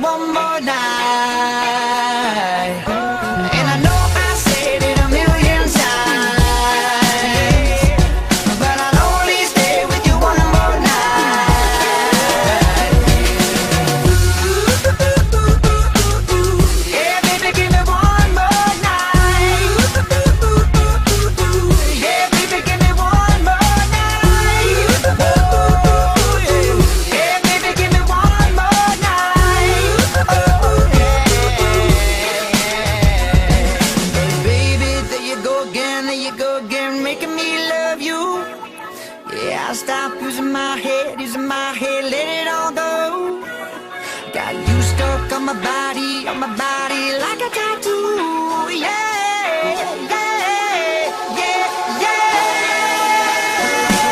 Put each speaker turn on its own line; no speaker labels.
one more night. And I know I said it a million times, but I'll only stay with you one more night. Yeah, baby, give me one more night. Yeah, baby, give me one more night. Yeah, baby, give me one more night. Baby, there you go again, making me love you. Yeah, I'll stop using my head, let it all go. Got you stuck on my body like a